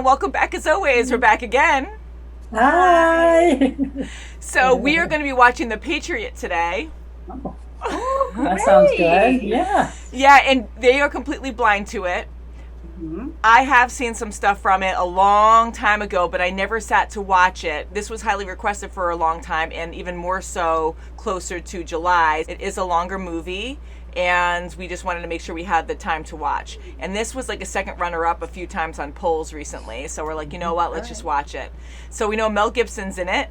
and welcome back as always. We're back again. Hi. So we are going to be watching The Patriot today. Oh, that sounds good. Yeah. Yeah, and they are completely blind to it. I have seen some stuff from it a long time ago, but I never sat to watch it. This was highly requested for a long time, and even more so closer to July. It is a longer movie, and we just wanted to make sure we had the time to watch. And this was like a second runner-up a few times on polls recently, so we're like, you know what, let's just watch it. So we know Mel Gibson's in it.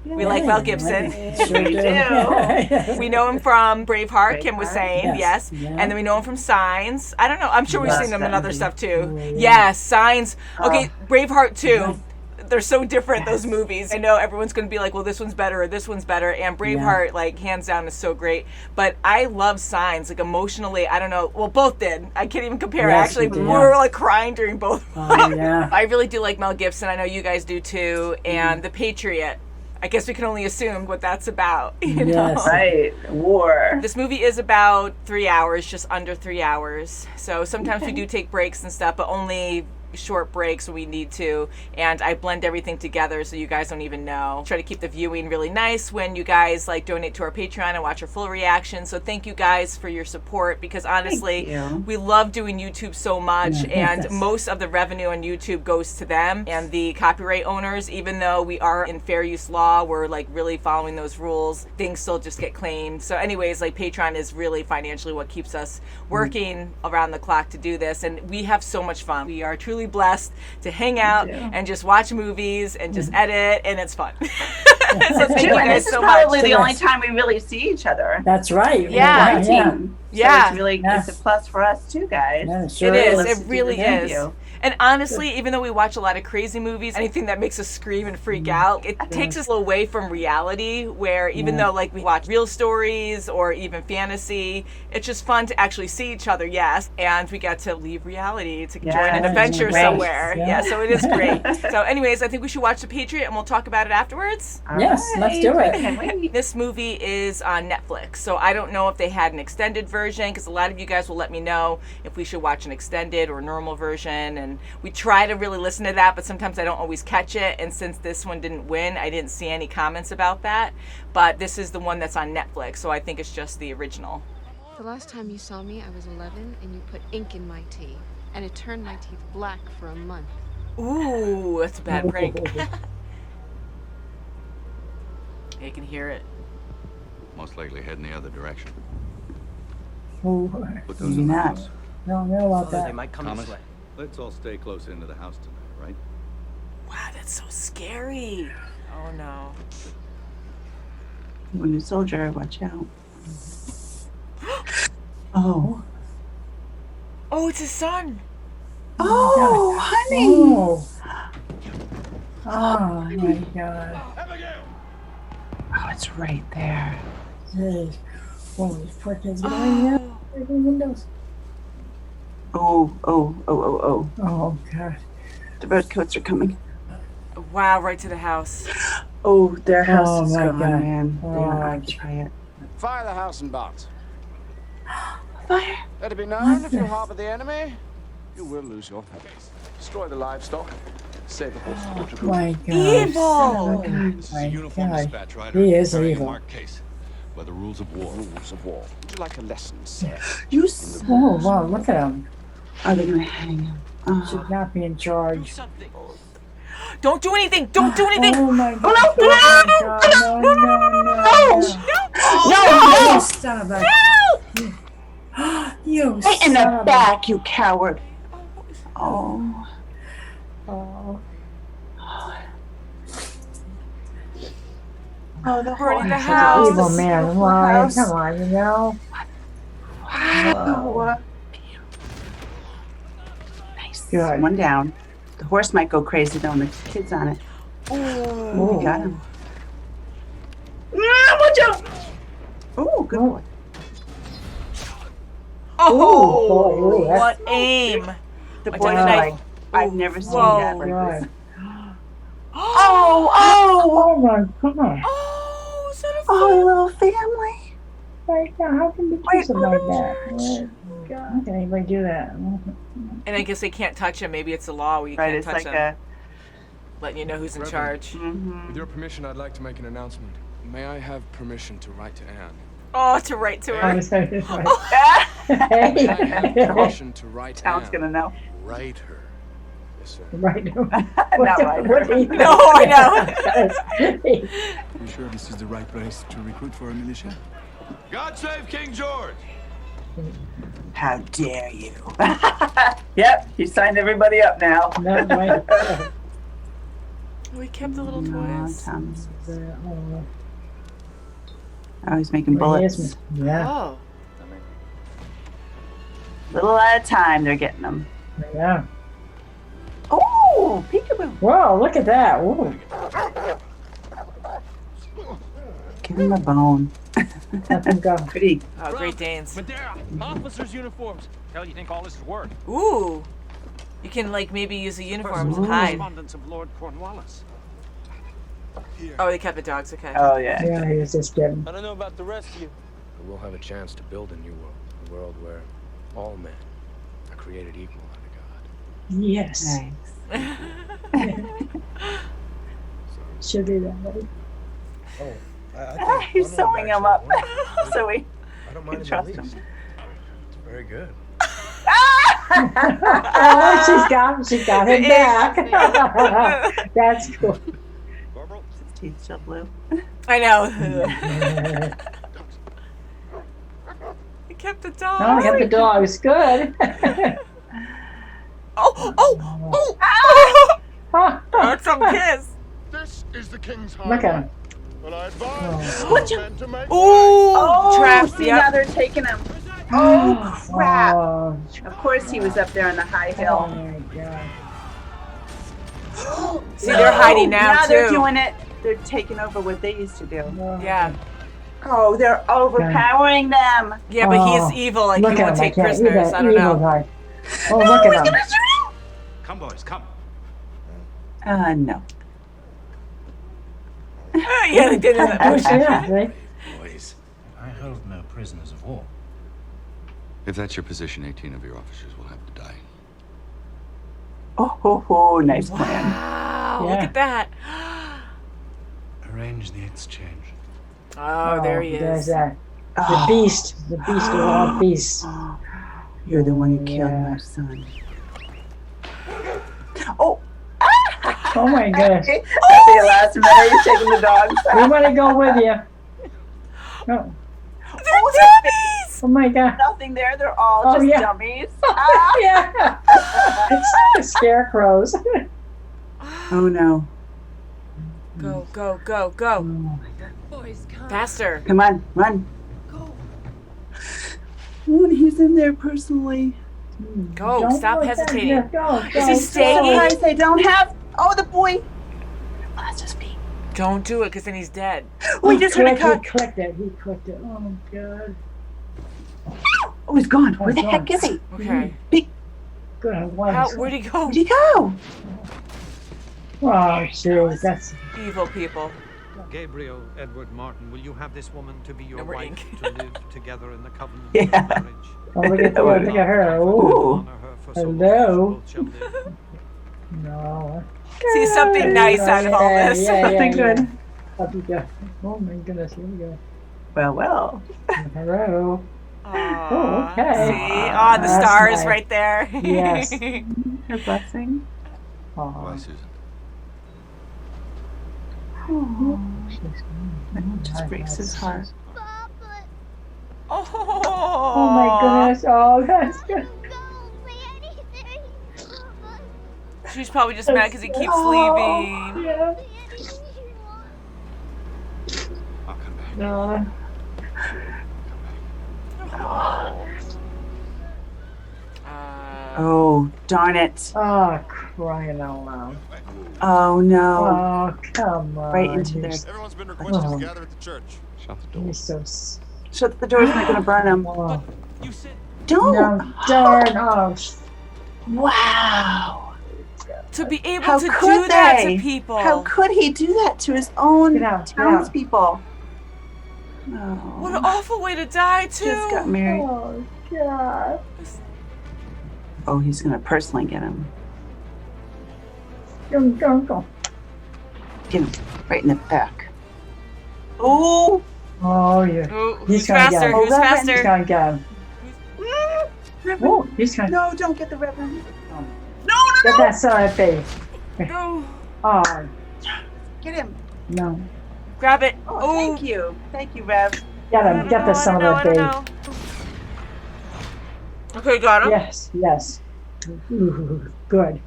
We like Mel Gibson. Sure do. We know him from Braveheart, Kim was saying, yes. Yeah. And then we know him from Signs. I don't know. I'm sure we've seen him in other stuff too. Yes, Signs. Okay, Braveheart too. They're so different, those movies. I know everyone's going to be like, well, this one's better or this one's better. And Braveheart, like, hands down is so great. But I love Signs. Like, emotionally, I don't know. Well, both did. I can't even compare. Actually, we were, like, crying during both. I really do like Mel Gibson. I know you guys do too. And The Patriot. I guess we can only assume what that's about, you know? Right, war. This movie is about 3 hours, just under 3 hours. So sometimes we do take breaks and stuff, but only short breaks when we need to. And I blend everything together so you guys don't even know. Try to keep the viewing really nice when you guys like donate to our Patreon and watch our full reaction. So thank you guys for your support, because honestly, we love doing YouTube so much, and most of the revenue on YouTube goes to them and the copyright owners. Even though we are in fair use law, we're like really following those rules, things still just get claimed. So anyways, like Patreon is really financially what keeps us working around the clock to do this, and we have so much fun. We are truly blessed to hang out and just watch movies and just edit, and it's fun. So thank you guys so so much. This is probably much. the only time we really see each other. That's right. Yeah. So it's really it's a plus for us too, guys. Yeah, sure It is. is. It really is. And honestly, even though we watch a lot of crazy movies, anything that makes us scream and freak out, it takes us away from reality, where even though like we watch real stories or even fantasy, it's just fun to actually see each other, yes, and we get to leave reality to join an adventure somewhere. Yeah, so it is great. So anyways, I think we should watch The Patriot and we'll talk about it afterwards. Yes, let's do it. This movie is on Netflix, so I don't know if they had an extended version, because a lot of you guys will let me know if we should watch an extended or normal version, and we try to really listen to that, but sometimes I don't always catch it, and since this one didn't win, I didn't see any comments about that, but this is the one that's on Netflix, so I think it's just the original. The last time you saw me, I was 11, and you put ink in my tea, and it turned my teeth black for a month. Ooh, that's a bad prank. You can hear it. Most likely heading the other direction. Put those in the house. Don't know about that. They might come this way. Let's all stay close into the house tonight, right? Wow, that's so scary. Oh no. When you're a soldier, watch out. Oh, it's his son. Oh, honey. Oh my God. Oh, it's right there. Jeez. Oh, these poor kids going out the windows. Oh. Oh God. The redcoats are coming. Wow, right to the house. Oh, their house is my gone, God. man. They are occupy it. Fire the house and box. Fire. Let it be known, if you harbor the enemy, you will lose your heads. Destroy the livestock. Save the horses. My God. Evil. This is a uniform dispatch rider. He is carrying evil. a marked case by the rules of war. Rules of war. Would you like a lesson, sir? Oh wow, look at him. Are they gonna hang him? Should not be in charge. Don't do anything. Don't do anything. Oh my God. No, son of a... You Right in son the of back, you coward. Oh. Oh. Oh, the Burning horse. the house. Evil man, why? Come on, you know. Wow. Nice. Good. One down. The horse might go crazy though, and the kid's on it. Oh, we got him. Watch out! Oh, good boy. Oh, Ooh, what aim. The I boy did like, like, I've never seen whoa. that like Right. this. Oh, Oh my God. Oh, is that a oh, little family. Right now, how can you do something like that? Oh, God. How can anybody do that? And I guess they can't touch him. Maybe it's a law where you Right, can't it's touch like them. Letting you know who's in Reverend. charge. With your permission, I'd like to make an announcement. May I have permission to write to Anne? Oh, to write to I her. was saying this right. May I have Hey. permission to write Tal's Anne? gonna know. Write her. Yes, sir. Right. Not right. No, I know. You sure this is the right place to recruit for a militia? God save King George! How dare you? Yep, you signed everybody up now. No, right. We kept the little Aw, toys. Tom's Oh, always making bullets. yeah. Oh. Little at a time, they're getting them. Yeah. Oh, peekaboo. Whoa, look at that. Ooh. Give him a bone. Let them go. Pretty. Oh, Great Danes. Madeira, officers' uniforms. Hell, you think all this is work? Ooh. You can, like, maybe use the uniforms and hide. Correspondence of Lord Cornwallis. Oh, they kept the dogs. Okay. Oh, yeah. Yeah, he was just kidding. I don't know about the rest of you. But we'll have a chance to build a new world. A world where all men are created equal under God. Yes. Nice. Should be that way. Oh, He's sewing him up. So we I don't mind can in the trust least. him. It's very good. Oh, she got him back. That's cool. His teeth still blue. I know. He kept the dog. Oh, I got the dog. It's good. Oh, that's some kiss. This is the king's Look at him. But I advise What you- men to make Ooh, Oh, traps. see, now Yep. they're taking him. Oh, crap. Oh, Of course he was up there on the high oh hill. my God. See, they're hiding now, They're too. doing it. They're taking over what they used to do. Oh. Yeah. Oh, they're overpowering them. Yeah, but Oh, he's evil. Like, look he at won't him. take I can't eat prisoners. that I don't evil know. guy. Oh, look He's at him. gonna shoot Come, boys, come. him. No. Yeah, they did it in the Oh, ocean. yeah, see? Boys. I hold no prisoners of war. If that's your position, 18 of your officers will have to die. Oh, nice plan. Wow, Yeah. look at that. Arrange the exchange. Oh, there he There's is. that. The beast. The beast of all beasts. You're the one who killed Yeah. my son. Oh! Oh my gosh. At the last minute, he's taking the dogs. We want to go with you. Oh, They're dummies! oh my God. Nothing there. They're all Oh, just yeah. dummies. Yeah. It's scarecrows. Oh no. Go, go, go, go. Boys, come. Faster. Come on, run. Go. Oh, he's in there personally. Go, Don't stop go with that. hesitating. Yeah, go, Is he go. staying? Surprised they don't have. Oh, the boy. Oh, that's just me. Don't do it, because then he's dead. We just heard a He cut. clicked it. He clicked it. Oh God. Oh, he's gone. Where the he's heck gone. is he? Okay. Big. Good. Where'd he go? Where'd he go? Oh, jeez. That's. Evil people. Gabriel Edward Martin, will you have this woman to be your Number wife ink. to live together in the covenant Yeah. of marriage? Oh, look at her. Ooh. Ooh. Honor her for so long Hello. as you both shall live. No. See something nice out of all this. Something good. That'd be good. Oh my goodness. Here we go. Well. Hello. Aw, Oh, okay. See? Oh, the That's stars nice. right there. Yes. Her blessing. Oh, Why, Susan? It just breaks his heart. oh my goodness. Oh, that's good. She's probably just mad because he keeps leaving. Yeah. I'll come back. No. Oh, darn it. Oh, crying out loud. Oh, no. Oh, come on. Right into their. Everyone's been requested Oh. to gather at the church. Shut the door. You're so. Shut the doors, they're going to burn him. Oh. You said Don't. No, darn. Oh, Wow. To be able How to could do that they? to people. How could he do that to his own Get out, get out. townspeople? What an awful way to die, too. Just got married. Oh, God. Oh, he's gonna personally get him. Go. Get him right in the back. Oh! Oh, yeah. Ooh, He's who's gonna get faster? him. Who's Oh, that faster? He's gonna get him. Oh, he's gonna No, don't get the Reverend. get that son of a bitch. No. Oh, Get him. no. Grab it. Oh, thank you. Thank you, Rev. Get I him. don't Get know, the I son don't of know, a I bitch. don't know. Okay, got him. Yes. Ooh, good.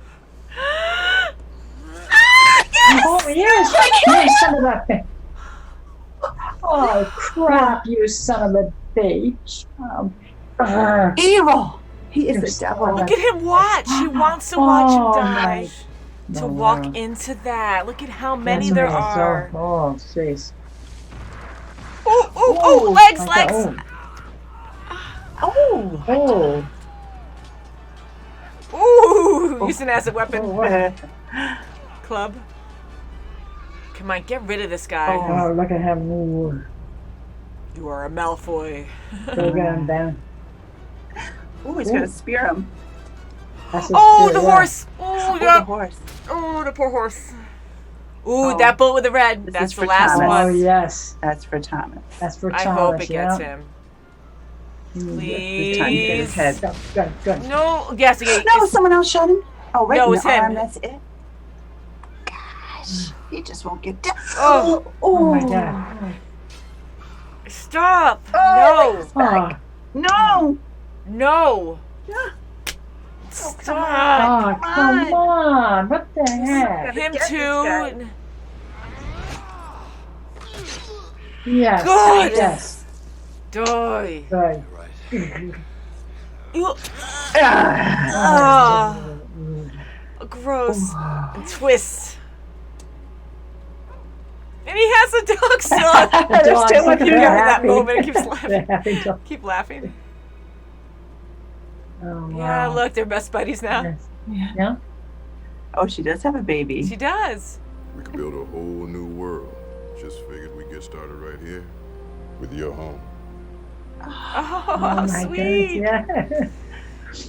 Yes! Oh, yes! You son of a bitch. Oh, crap, you son of a bitch. Evil. He is You're the devil. Look at him watch. He wants to watch him Oh, die. my- To walk into that. Look at how many That's there amazing. are. Oh, jeez. Oh, legs, Okay, legs. Oh. Oh, Using it as a weapon. oh, Club. Come on, get rid of this guy. oh, look at him. Ooh. You are a Malfoy. Go get him down. Oh, he's gonna spear him. That's a Oh, spear, the yeah. horse. Oh, The yeah. horse. Oh, the poor horse. Ooh, Oh. that bullet with the red. This That's is the for last Thomas. Oh, one. yes. That's for Thomas. That's for I Thomas, hope it gets yeah. him. This time to get his Please. head. Good. No, yes, okay. No, someone else shot him. Oh, right No, in it's the him. arm. That's it. Gosh, he just won't get down. Oh. Oh, my God. Stop. Oh, Oh, No. No. Stop. oh, come on. What the heck? Him Get this guy. too. Yes. Good. Yes. Die. Good. You- Ah. Gross. And twist. And he has a dog still. The They're dog's still with looking you. very Yeah, that happy. moment, it keeps laughing. They're happy dog. Keep laughing. Oh, wow. Yeah, look, they're best buddies now. Yes. Yeah? Oh, she does have a baby. She does. We could build a whole new world. Just figured we'd get started right here with your home. Oh, Oh, my sweet. goodness. Yeah.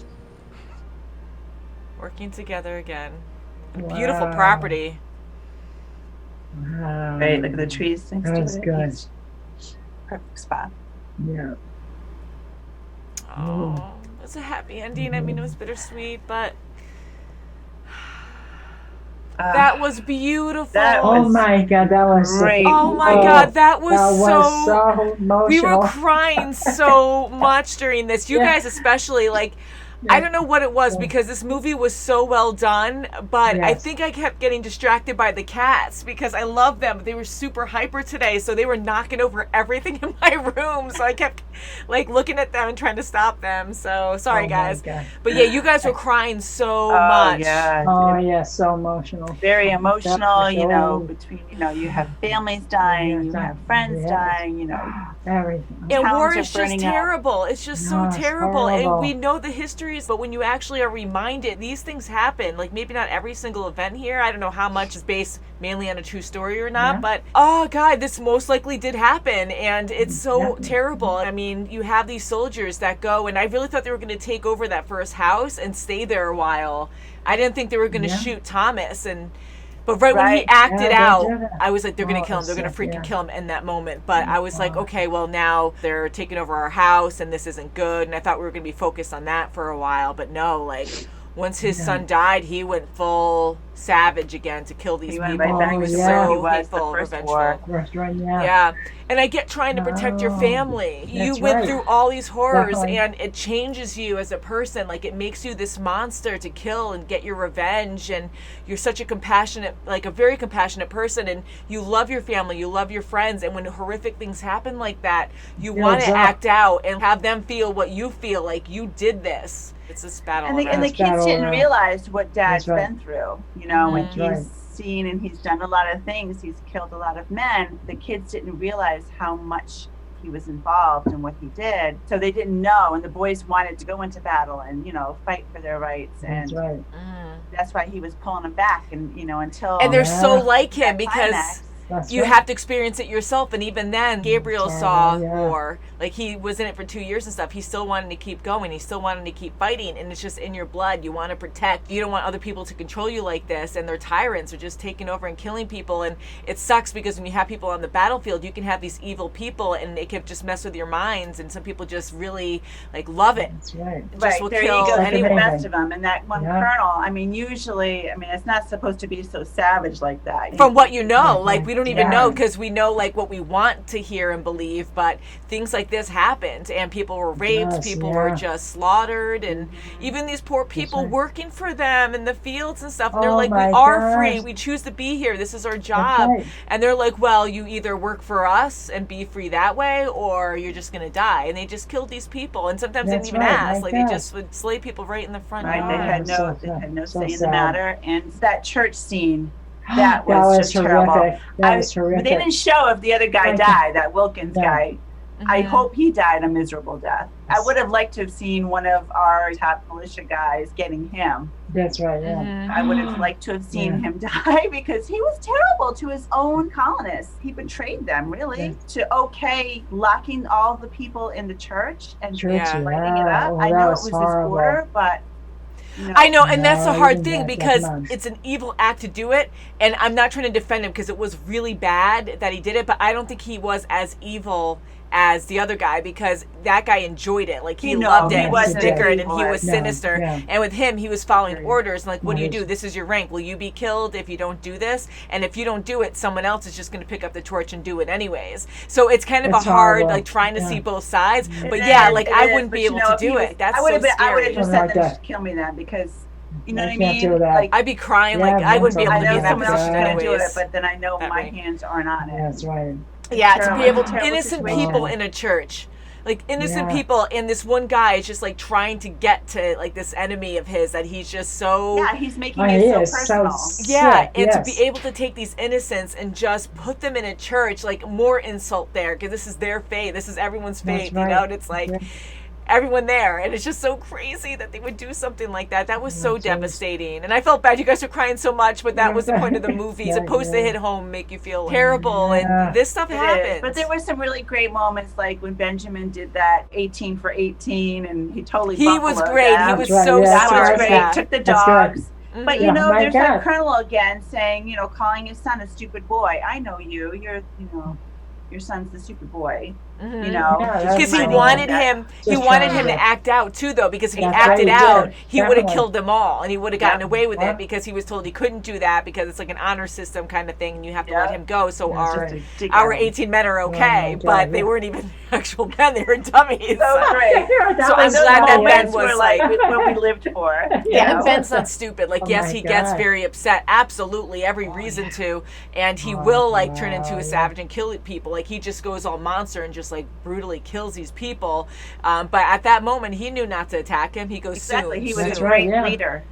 Working together again. Beautiful Wow. property. Wow. Right, look at the trees next That's to it. good. Perfect spot. Yeah. Oh, it's a happy ending. I mean, it was bittersweet, but that was beautiful. That Oh was my God, that was great. Oh my God, that was so emotional. We were crying so much during this. You Yeah. guys especially, like, I don't know what it was because this movie was so well done, but I Yes. think I kept getting distracted by the cats because I love them. But they were super hyper today, so they were knocking over everything in my room. So I kept like looking at them and trying to stop them. So sorry, Oh my guys. God. But yeah, you guys were crying so Oh, much. yeah. Oh yeah, so emotional. Very emotional, you know, so- between, you know, you have families dying, you Yeah, have friends yes. dying, you know. Everything. And Towns war are is just burning up. terrible. It's just so No, it's terrible. horrible. And we know the histories, but when you actually are reminded, these things happen. Like maybe not every single event here. I don't know how much is based mainly on a true story or not, Yeah. but oh God, this most likely did happen. And it's so Definitely. terrible. I mean, you have these soldiers that go, and I really thought they were going to take over that first house and stay there a while. I didn't think they were going to Yeah. shoot Thomas. But right when he Right. acted Yeah, they out, did it. I was like, they're going to Oh, kill him. They're going to sick, freaking yeah. kill him in that moment. But I was like, Oh. okay, well, now they're taking over our house and this isn't good. And I thought we were going to be focused on that for a while. But no, like, once his son died, he went full savage again to kill these He went people. right back He was to so where he was the hateful, first revengeful. war. Restaurant, yeah. Yeah. And I get trying to protect your Oh, family. You that's went right. through all these horrors Definitely. and it changes you as a person. Like it makes you this monster to kill and get your revenge. And you're such a compassionate, like a very compassionate person. And you love your family, you love your friends. And when horrific things happen like that, you want Builds to up. act out and have them feel what you feel, like you did this. It's this battle. And the around. kids battle didn't around. realize what Dad's That's right. been through. You know, when That's he's right. seen and he's done a lot of things, he's killed a lot of men. The kids didn't realize how much he was involved in what he did. So they didn't know. And the boys wanted to go into battle and, you know, fight for their rights. And That's right. Mm. that's why he was pulling them back. And, you know, until And they're so Yeah. like him that because climax, you have to experience it yourself. And even then, Gabriel saw war. Like, he was in it for 2 years and stuff. He still wanted to keep going. He still wanted to keep fighting. And it's just in your blood. You want to protect. You don't want other people to control you like this. And they're tyrants. They're just taking over and killing people. And it sucks because when you have people on the battlefield, you can have these evil people and it can just mess with your minds. And some people just really, like, love it. That's right. Just will there you kill go. anyone. The best of them. And that one colonel, I mean, usually, I mean, it's not supposed to be so savage like that. From what you know, like, we don't even know, because we know, like, what we want to hear and believe, but things like this happened, and people were raped, people were just slaughtered, and even these poor people working for them in the fields and stuff, and they're like, we are free, we choose to be here, this is our job, and they're like, well, you either work for us and be free that way, or you're just gonna die. And they just killed these people, and sometimes they didn't even ask, like, they just would slay people right in the front yard. They had no say in the matter. And that church scene, that was just terrible. That was horrific. They didn't show if the other guy died, that Wilkins guy. I hope he died a miserable death. I would have liked to have seen one of our top militia guys getting him. That's right, I would have liked to have seen him die, because he was terrible to his own colonists. He betrayed them, really, to locking all the people in the church and lighting it up. I know it was his order, but... I know, and that's the hard thing, because it's an evil act to do it, and I'm not trying to defend him because it was really bad that he did it, but I don't think he was as evil as the other guy, because that guy enjoyed it. Like, he loved it. He was snickered and he was sinister. And with him, he was following orders. And like, what do you do? This is your rank. Will you be killed if you don't do this? And if you don't do it, someone else is just going to pick up the torch and do it anyways. So it's kind of a hard, like, trying to see both sides. But yeah, like, I wouldn't be able to do it. That's so scary. I would have just said them to kill me then, because... You know what I mean? Like, I'd be crying. Like, I wouldn't be able to be in that position someone else is anyways. going to do it, but then I know my hands aren't on it. That's right. Yeah, to be able to, innocent people in a church, like, innocent people, and this one guy is just, like, trying to get to, like, this enemy of his that he's just so... Yeah, he's making it so personal. To be able to take these innocents and just put them in a church, like, more insult there, because this is their faith, this is everyone's faith, you know, and it's like... everyone there, and it's just so crazy that they would do something like that. That was so devastating, and I felt bad. You guys were crying so much, but that was the point of the movie. It's supposed to hit home, make you feel terrible, and this stuff happens. But there were some really great moments, like when Benjamin did that 18 for 18, and he totally he was great. Them. He was so that smart. was great. Took the dogs. But you know, there's God. that colonel again saying, you know, calling his son a stupid boy. I know you. You're, you know, your son's the stupid boy. You know, because he wanted him. He wanted him to act out too, though. Because if he acted out, he would have killed them all, and he would have gotten away with it. Because he was told he couldn't do that because it's like an honor system kind of thing, and you have to let him go. So our 18 men are okay, but they weren't even actual men; they were dummies. So great. So I'm glad that Ben was like what we lived for. Yeah, and Ben's not stupid. Like, yes, he gets very upset. Absolutely, every reason to, and he will like turn into a savage and kill people. Like, he just goes all monster and just like brutally kills these people, but at that moment he knew not to attack him. He goes soon. He was a great leader.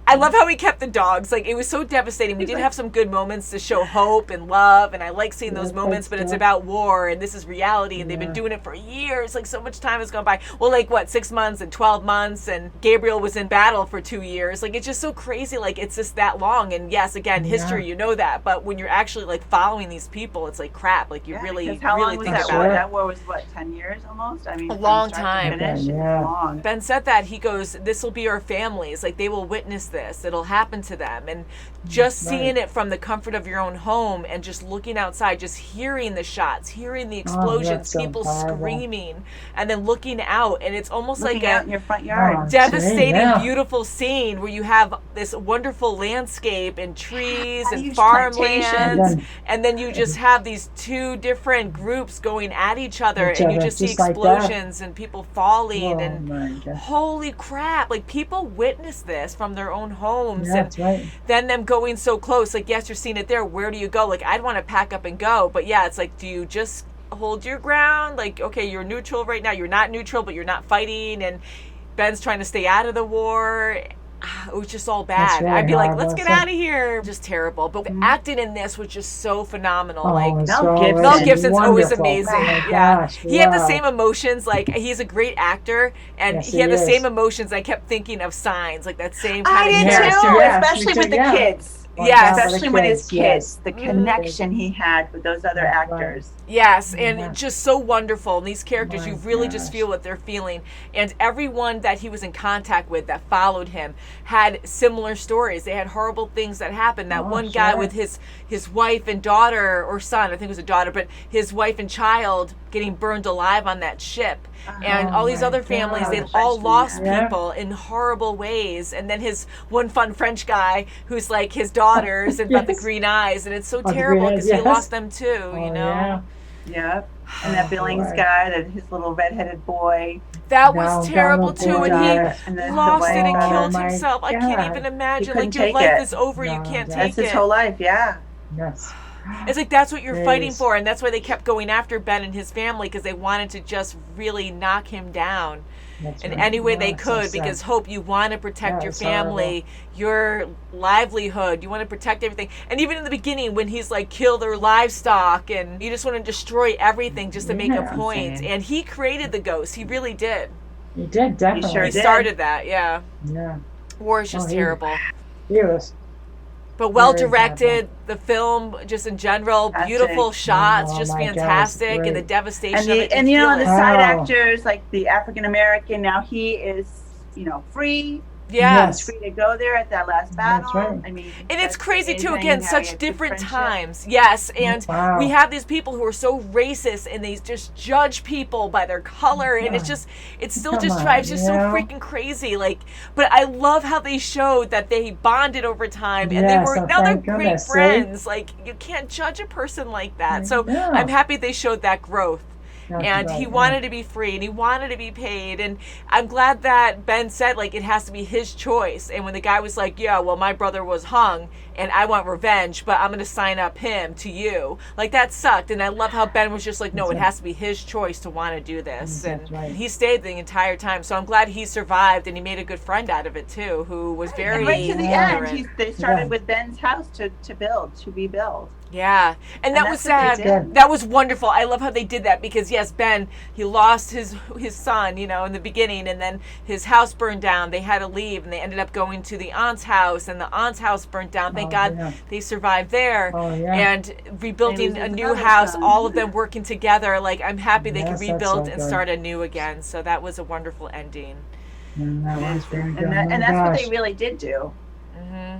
I love how he kept the dogs. Like, it was so devastating. We did have some good moments to show hope and love, and I like seeing those moments, but it's about war, and this is reality, and they've been doing it for years. Like, so much time has gone by. Well, like, what, 6 months and 12 months, and Gabriel was in battle for 2 years. Like, it's just so crazy. Like, it's just that long, and yes, again, history, you know that, but when you're actually, like, following these people, it's like crap. Like, you really, how really long think was that about war? it. That war was, what, 10 years almost? I mean, a long time. Long. Ben said that. He goes, this will be our families. Like, they will witness this. It'll happen to them. And just seeing it from the comfort of your own home and just looking outside, just hearing the shots, hearing the explosions, people screaming, and then looking out, and it's almost looking like out in your front yard. Devastating, beautiful scene where you have this wonderful landscape and trees and farmlands, and then you just have these two different groups going at each other, and you just see explosions and people falling, and holy crap, like, people witness this from their own homes, and then them going so close. Like, yes, you're seeing it there. Where do you go? Like, I'd want to pack up and go, but yeah, it's like, do you just hold your ground? Like, okay, you're neutral right now. You're not neutral, but you're not fighting, and Ben's trying to stay out of the war. It was just all bad. I'd be like, let's get out of here. Just terrible. But acting in this was just so phenomenal. Like, Mel Gibson's always amazing. He had the same emotions. Like, he's a great actor, and he had the same emotions. I kept thinking of Signs, like that same kind of character. Too, especially with the kids. Yes. Especially when his kids, yes. the connection he had with those other That's right. actors. Yes, and Yeah. just so wonderful. And these characters, My you really just gosh. feel what they're feeling. And everyone that he was in contact with that followed him had similar stories. They had horrible things that happened. That Oh, one guy sure. with his wife and daughter, or son, I think it was a daughter, but his wife and child getting burned alive on that ship. And all these my other families, God. they The all Frenchman, lost yeah. people in horrible ways. And then his one fun French guy who's like his daughters and got the Yes. green eyes. And it's so Oh, the terrible green because eyes, he yes. lost them too, Oh, you know? yeah. Yep. And that Billings boy. guy, that his little redheaded boy. That No, was terrible don't too, do and that. And then he the lost white it and guy. killed Oh, my himself. I can't God. even imagine. couldn't Like your take life it. is over, you No, can't that's That's take his it. whole life, yeah. Yes. It's like that's what you're fighting Jeez. for, and that's why they kept going after Ben and his family because they wanted to just really knock him down That's in right. any way Oh, they it's so could. sad. Because Hope, you want to protect Yeah, your it's horrible. family, your livelihood. You want to protect everything. And even in the beginning, when he's like kill their livestock, and you just want to destroy everything just to make a Yeah. point. Insane. And he created the ghost. He really did. He did, definitely. sure He did. started that. Yeah. Yeah. War is just Oh, he- terrible. He was. But well Very directed, the film just in general, Fantastic. beautiful shots, Oh, just my God, fantastic, and the great. devastation And of the it. and you know feel the it. side Oh. actors, like the African American, now he is, free. Yes. He's free to go there at that last battle. That's right. I mean, And it's that's crazy too, amazing again, how he such has good different friendship. times. Yes, and Wow. we have these people who are so racist and they just judge people by their color, and it's just, it still Come just on, drives you so you know? freaking crazy. Like, but I love how they showed that they bonded over time, and Yes, they were, oh, now they're thank great goodness, see? friends. Like, you can't judge a person like that. So Yeah. I'm happy they showed that growth. That's And right, he yeah. wanted to be free and he wanted to be paid. And I'm glad that Ben said, like, it has to be his choice. And when the guy was like, yeah, well, my brother was hung and I want revenge, but I'm going to sign up him to you. Like, that sucked. And I love how Ben was just like, no, That's it right. has to be his choice to want to do this. That's And right. he stayed the entire time. So I'm glad he survived and he made a good friend out of it, too, who was very And right to the ignorant. end, they started Yeah. with Ben's house to rebuild. Yeah, and that And was that's sad. what they did. That was wonderful. I love how they did that because yes, Ben, he lost his son, in the beginning, and then his house burned down. They had to leave, and they ended up going to the aunt's house, and the aunt's house burnt down. Thank Oh, God yeah. they survived there, Oh, yeah. and rebuilding And a his new other house. son. All of them working together. Like I'm happy they Yes, could that's rebuild so and good. start anew again. So that was a wonderful ending. That was very good. And Oh, that's what gosh. they really did do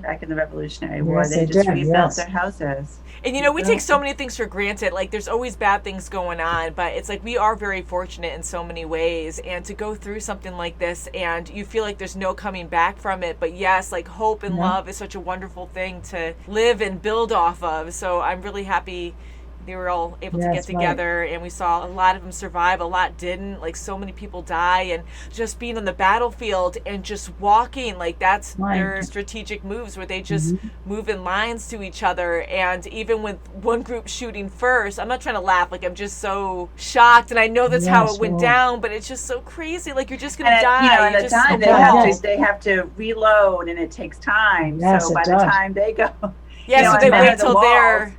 back in the Revolutionary War. Yes, They they just did, rebuilt yes. their houses. And we take so many things for granted. Like there's always bad things going on, but it's like we are very fortunate in so many ways. And to go through something like this and you feel like there's no coming back from it. But yes, like hope and Yeah. love is such a wonderful thing to live and build off of. So I'm really happy they were all able to get Yes, right. together, and we saw a lot of them survive, a lot didn't. Like so many people die, and just being on the battlefield and just walking, like that's Right. their strategic moves where they just move in lines to each other. And even with one group shooting first, I'm not trying to laugh, like I'm just so shocked, and I know that's how Yes, it went well. down, but it's just so crazy. Like you're just gonna And die. at You the just time Yes. they have to reload, and it takes time. Yes, so it by the does. time they go, yeah, you know, so and they men wait are the till walls. they're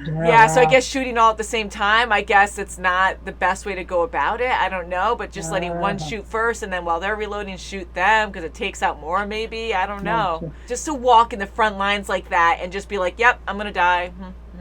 yeah, so I wow. guess shooting all at the same time, I guess it's not the best way to go about it. I don't know, but just letting one shoot first and then while they're reloading, shoot them because it takes out more maybe. I don't know. sure. Just to walk in the front lines like that and just be like, yep, I'm going to die.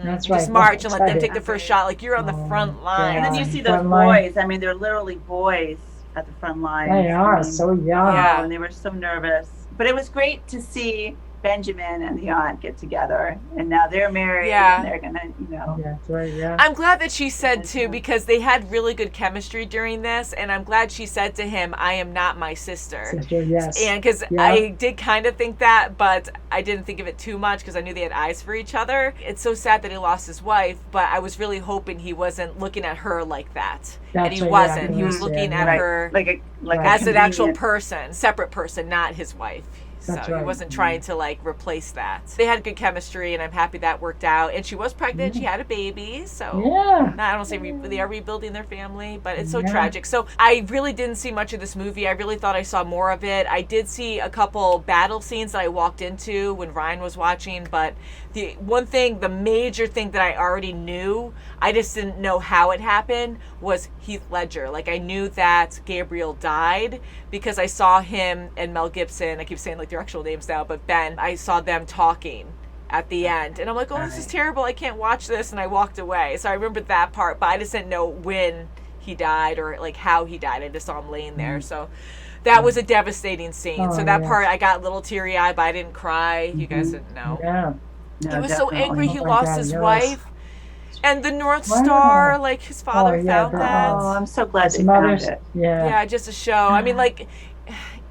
That's Just right. march and let them That's take the first shot. Like you're on the Oh, front line. and then you Yeah. see those Front line. boys. I mean, they're literally boys at the front line. They are so young. Yeah. And they were so nervous. But it was great to see Benjamin and the aunt get together, and now they're married. Yeah. And they're gonna, Yeah, that's right, yeah. I'm glad that she said too, because they had really good chemistry during this, and I'm glad she said to him, I am not my sister. Sister, yes. And because Yeah. I did kind of think that, but I didn't think of it too much because I knew they had eyes for each other. It's so sad that he lost his wife, but I was really hoping he wasn't looking at her like that. And That's he right, wasn't. yeah, He was yeah, looking at right, her like a as an actual convenient- person, separate person, not his wife. So That's he right. wasn't trying to like replace that. They had good chemistry, and I'm happy that worked out. And she was pregnant. She had a baby. So Yeah. I don't say they are rebuilding their family, but it's so Yeah. tragic. So I really didn't see much of this movie. I really thought I saw more of it. I did see a couple battle scenes that I walked into when Ryan was watching, but the one thing, the major thing that I already knew, I just didn't know how it happened, was Heath Ledger. Like I knew that Gabriel died because I saw him and Mel Gibson. I keep saying like their actual names now, but Ben, I saw them talking at the end. And I'm like, oh, this is terrible. I can't watch this. And I walked away. So I remember that part, but I just didn't know when he died or like how he died. I just saw him laying there. So that was a devastating scene. So that part, I got a little teary-eyed, but I didn't cry. You guys didn't know. Yeah. No, He was definitely. so angry. He Oh my lost God, his yes. wife. And the North Star, like his father found that. Oh, I'm so glad His they found mother's, it. yeah. Yeah, just a show. I mean, like,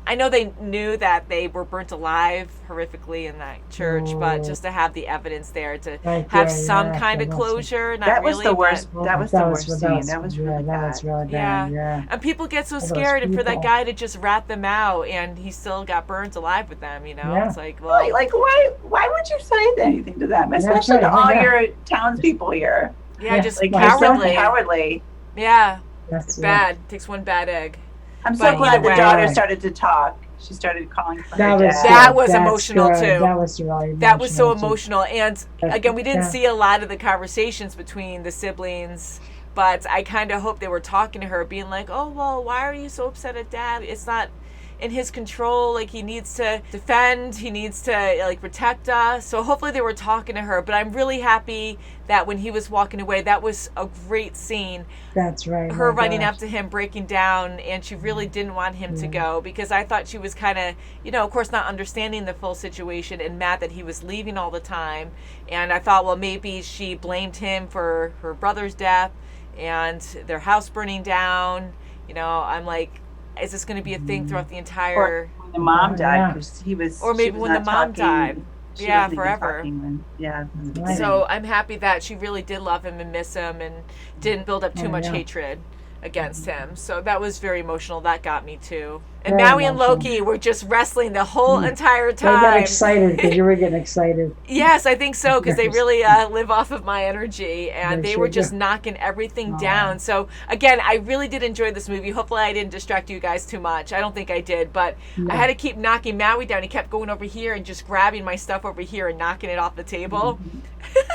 I know they knew that they were burnt alive horrifically in that church, but just to have the evidence there to Right have there, some yeah, kind of that was- closure, not That was really, the worst. but- That was the worst scene. That was really that was bad. really bad. Yeah. And people get so Those scared, and for that people. guy to just rat them out, and he still got burnt alive with them, you know? Yeah. It's like, well, Right, like why would you say anything to them, especially right, to all yeah. your townspeople here? yeah, Yeah, just Like cowardly. cowardly. Yeah, That's it's bad. Takes one bad egg. I'm But so glad either the way- daughter started to talk. She started calling for her dad. That was emotional, good. too. That was really That was so too. emotional. And again, we didn't Yeah. see a lot of the conversations between the siblings, but I kind of hope they were talking to her, being like, oh, well, why are you so upset at dad? It's not in his control. Like, he needs to defend, he needs to like protect us. So hopefully they were talking to her. But I'm really happy that when he was walking away, that was a great scene. That's right. Her my running gosh. up to him, breaking down, and she really didn't want him to go, because I thought she was kind of, you know, of course not understanding the full situation and mad that he was leaving all the time. And I thought, well, maybe she blamed him for her brother's death and their house burning down. You know, I'm like, is this going to be a thing throughout the entire... Or when the mom died, Yeah. because he was. Or she maybe was when the not mom talking. died. She Yeah, wasn't even forever. talking when- yeah. from the Right. beginning. So I'm happy that she really did love him and miss him and didn't build up too much yeah. hatred against him. So that was very emotional. That got me too. And Very Maui and emotional. Loki were just wrestling the whole entire I got time. excited because you were getting excited. Yes, I think so, because they Yes. really live off of my energy, and They they sure were just do. knocking everything Aw. down. So again, I really did enjoy this movie. Hopefully I didn't distract you guys too much. I don't think I did, but I had to keep knocking Maui down. He kept going over here and just grabbing my stuff over here and knocking it off the table.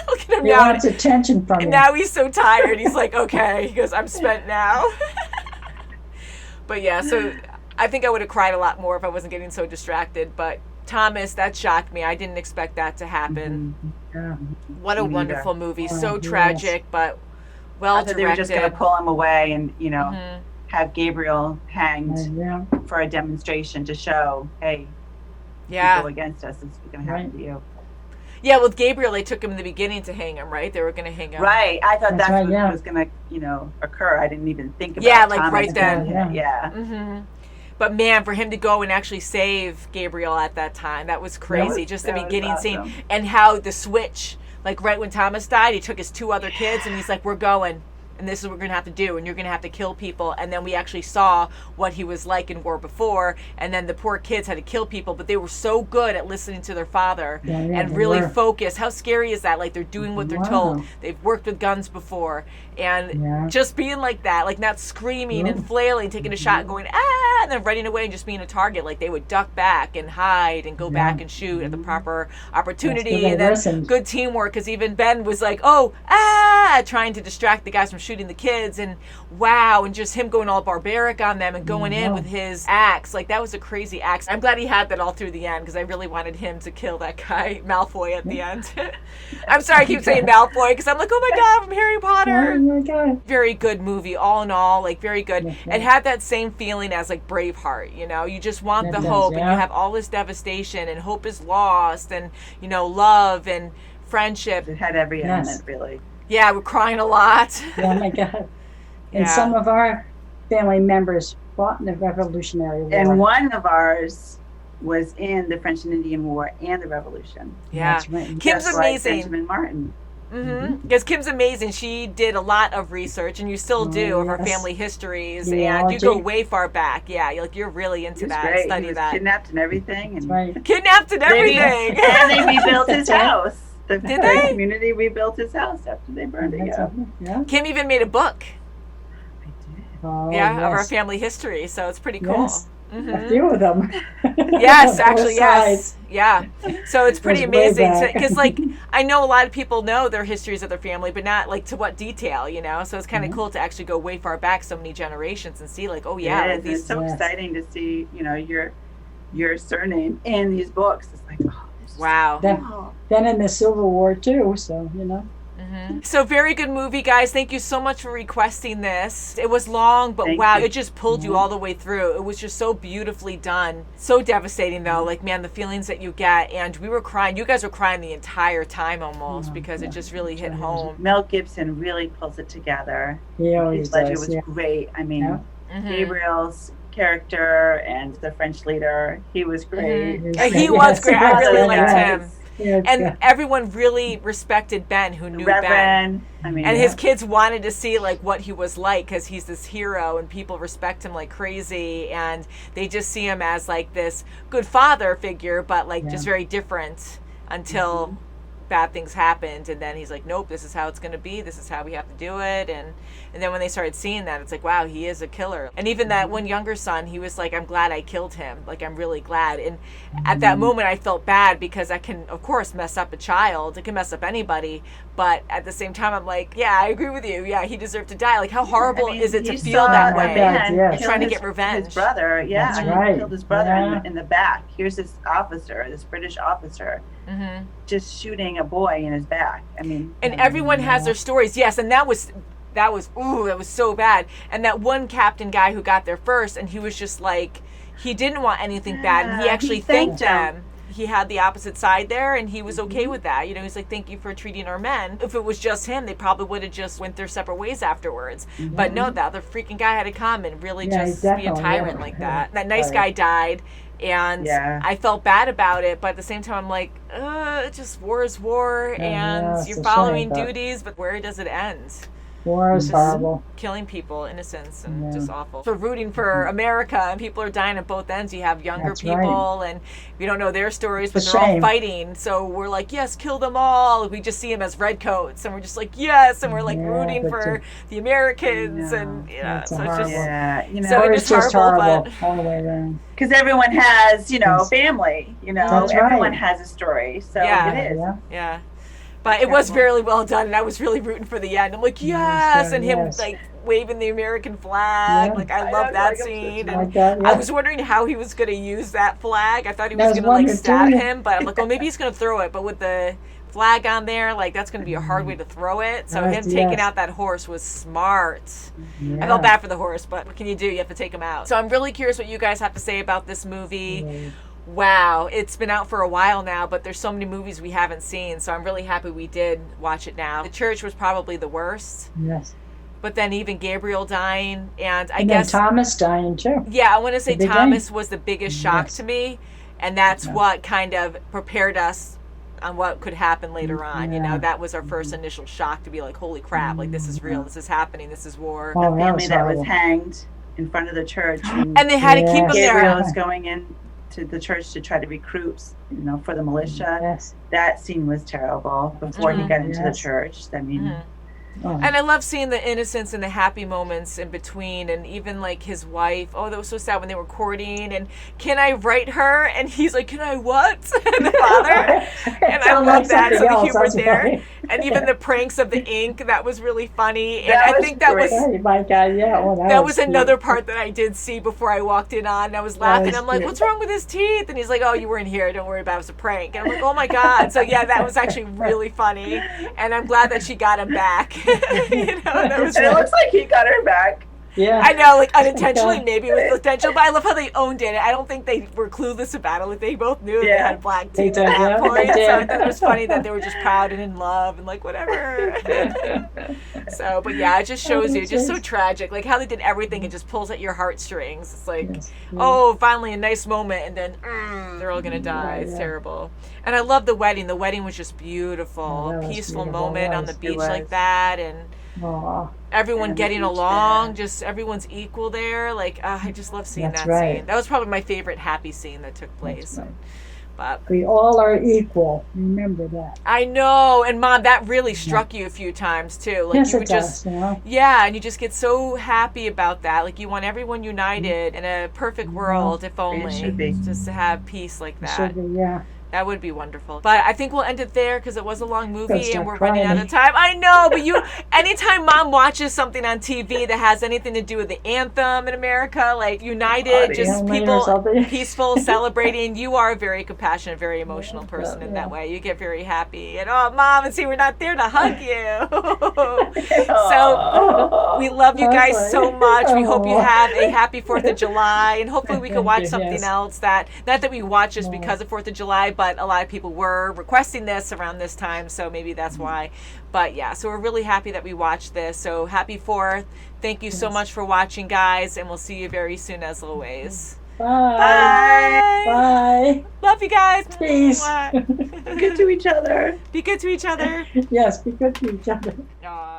Look at him He now. wants attention from And you. now he's so tired. He's like, okay. He goes, I'm spent now. But yeah, so I think I would have cried a lot more if I wasn't getting so distracted. But Thomas, that shocked me. I didn't expect that to happen. Yeah. What a Me wonderful neither. movie. Oh, So yes. tragic, but well I thought they were just going to directed. pull him away and, you know, Mhm. have Gabriel hanged Yeah. for a demonstration to show, hey, Yeah. you go against us, it's going to happen Right. to you. Yeah, with Gabriel, they took him in the beginning to hang him, right? They were going to hang him. Right. I thought That's that's right, what yeah. was going to, you know, occur. I didn't even think about Yeah, like Thomas right then. being hit. Yeah. hmm But man, for him to go and actually save Gabriel at that time, that was crazy. Just the that was beginning scene. awesome. And how the switch, like right when Thomas died, he took his two other kids and he's like, we're going. And this is what we're going to have to do. And you're going to have to kill people. And then we actually saw what he was like in war before. And then the poor kids had to kill people. But they were so good at listening to their father Yeah, and they really were. focused. How scary is that? Like they're doing what they're Wow. told. They've worked with guns before. And Yeah. just being like that, like not screaming and Yeah. flailing, taking a shot and going, ah, and then running away and just being a target. Like they would duck back and hide and go back and shoot at the proper opportunity. Yes, 'cause they And then listened. good teamwork, because even Ben was like, oh, ah, trying to distract the guys from shooting the kids. And wow, and just him going all barbaric on them and going in with his axe. Like that was a crazy axe. I'm glad he had that all through the end, because I really wanted him to kill that guy, Malfoy, at the end. I'm sorry, I keep saying Malfoy, because I'm like, oh my God, from Harry Potter. Oh my God. Very good movie, all in all, like very good. Yes, It had that same feeling as like Braveheart, you know, you just want It the does, hope, and yeah. you have all this devastation, and hope is lost, and you know, love and friendship. It had every Yes. element, really. Yeah, we're crying a lot. Oh my God. And Yeah. some of our family members fought in the Revolutionary War. And one of ours was in the French and Indian War and the Revolution. Yeah, That's right. Kim's Just like amazing. Benjamin Martin. Because Kim's amazing. She did a lot of research, and you still do, of our yes. family histories, and you go Genealogy. way far back. Yeah, you're really into He was that, great. study He was that. kidnapped and everything. And Right. Kidnapped and everything. and they rebuilt his house. The Did they? community rebuilt his house after they burned it. That's Yeah. Yeah. Kim even made a book, Oh, of our yes. family history, so it's pretty cool. Yes. Mhm. A few of them. Yes, Both actually, yes. sides. Yeah. So it's pretty Goes way amazing. back. Because, like, I know a lot of people know their histories of their family, but not, like, to what detail, you know? So it's kind of cool to actually go way far back so many generations and see, like, oh, yeah. It Like is. these, It's so Yes. exciting to see, you know, your surname in these books. It's like, oh, this is wow. That, cool. been in the Civil War too, so, you know. So very good movie, guys. Thank you so much for requesting this. It was long, but Thank wow, you. it just pulled you all the way through. It was just so beautifully done. So devastating though, like man, the feelings that you get. And we were crying. You guys were crying the entire time almost because it just really hit home. Mel Gibson really pulls it together. He always Heath Ledger does, was yeah. great. I mean, Yeah. Gabriel's character and the French leader, he was great. He was great. I really liked Yes. him. Yeah, And yeah. everyone really respected Ben, who knew Ben. Reverend, I mean, And his kids wanted to see like what he was like because he's this hero and people respect him like crazy, and they just see him as like this good father figure, but like just very different until bad things happened, and then he's like, nope, this is how it's going to be, this is how we have to do it. And then when they started seeing that, it's like, wow, he is a killer. And even that one younger son, he was like, I'm glad I killed him, like I'm really glad. And at that moment I felt bad because I can of course mess up a child, it can mess up anybody, but at the same time I'm like, yeah, I agree with you, yeah, he deserved to die. Like how horrible is it to you feel saw that a way? man Yes. Trying to kill get revenge. his brother, yeah, That's he right. killed his brother Yeah. in the back. Here's this officer, this British officer, just shooting a boy in his back. I mean, And everyone has their stories. Yes, and that was ooh, that was so bad. And that one captain guy who got there first, and he was just like, he didn't want anything bad, and he Yeah, actually he thanked thanked them. He had the opposite side there, and he was okay with that. You know, he's like, thank you for treating our men. If it was just him, they probably would have just went their separate ways afterwards. But no, the other freaking guy had to come and really Yeah, just be a definitely, tyrant yeah. like that. That nice Right. guy died. And Yeah. I felt bad about it, but at the same time, I'm like, just war is war, and it's you're a following shame, but- duties, but where does it end? War is Just horrible. killing people, innocents, and Yeah. just awful. So rooting for America, and people are dying at both ends. You have younger That's right. people, and we don't know their stories, but It's a they're all shame. fighting. So we're like, yes, kill them all. We just see them as redcoats, and we're just like, yes, and we're like Yeah, rooting but for the Americans, and yeah, It's so a it's just. horrible- yeah, you know, So War it is is just horrible, horrible but- all the way around. because everyone has, you know, Yes. family. You know, That's right. everyone has a story, so Yeah. it is. Yeah. Yeah. But it was really well done, and I was really rooting for the end. I'm like, yes, and him yes. like waving the American flag. Yeah. Like I I love know, that like, I'm scene. so And Like that, yeah. I was wondering how he was going to use that flag. I thought he I was was going to like wondering, stab too. him, but I'm like, oh, maybe he's going to throw it. But with the flag on there, like that's going to be a hard way to throw it. So Yes, him taking yes. out that horse was smart. Yeah. I felt bad for the horse, but what can you do? You have to take him out. So I'm really curious what you guys have to say about this movie. Right. Wow, it's been out for a while now, but there's so many movies we haven't seen, so I'm really happy we did watch it now. The church was probably the worst, Yes. but then even Gabriel dying, and I And guess, then Thomas dying too. yeah, I want to say The big Thomas was the biggest shock Yes. to me, and that's Yeah. what kind of prepared us on what could happen later on. You know, Yeah. that was our first initial shock to be like, holy crap, like this is real, this is happening, this is war. Oh, that Family was that horrible. was hanged in front of the church. And they had to keep him Gabriel there. was going in to the church to try to recruit, you know, for the militia. Yes. That scene was terrible before he got into the Yes. church. I mean, Oh. And I love seeing the innocence and the happy moments in between, and even like his wife. Oh, that was so sad when they were courting. And can I write her? And he's like, can I what? the father. And I Sounds love like that. So something the else, humor that's there, funny. and even the pranks of the ink, that was really funny. And That I was think that great. was. Hey, my God, yeah. Well, That was cute. another part that I did see before I walked in on. I was laughing. was I'm like, cute. what's wrong with his teeth? And he's like, oh, you weren't here. Don't worry about it. It was a prank. And I'm like, oh my God. So yeah, that was actually really funny. And I'm glad that she got him back. You know, that was and it looks like he got her back. Yeah. I know, like unintentionally, maybe it was intentional, but I love how they owned it. I don't think they were clueless about it. Like they both knew they Yeah. had black They teeth at did, that yeah, point. they So I did. thought it was funny that they were just proud and in love and like whatever. So, but yeah, it just shows you, it's just so tragic, like how they did everything. It just pulls at your heartstrings. It's like, Yes. oh, finally a nice moment, and then they're all gonna die. It's yeah. terrible. And I love the wedding. The wedding was just beautiful, Oh, that a was peaceful beautiful. moment It on the was. beach was. like that, and Aw. everyone And the getting beach along, there. just everyone's equal there. Like I just love seeing That's that right. scene. That was probably my favorite happy scene that took place. right. But We all are equal. Remember that. I know, and Mom, that really struck you a few times too. Like Yes, you it would does. just You know? yeah, and you just get so happy about that. Like you want everyone united in a perfect world, if only should be. just to have peace like It that. should be, yeah. That would be wonderful. But I think we'll end it there because it was a long movie and start we're running out crying. of time. I know, but anytime Mom watches something on TV that has anything to do with the anthem in America, like United, just Anthem or people something. peaceful, celebrating, you are a very compassionate, very emotional person in that way. You get very happy. And oh, Mom, and see, we're not there to hug you. So we love you guys so much. We hope you have a happy 4th of July, and hopefully we can watch something else that, not that we watch just because of 4th of July, but a lot of people were requesting this around this time, so maybe that's why. But yeah, so we're really happy that we watched this. So happy 4th. Thank you so much for watching, guys, and we'll see you very soon as always. Bye. Bye. Love you guys. Peace. Be good to each other. Be good to each other. Yes, be good to each other. Aw.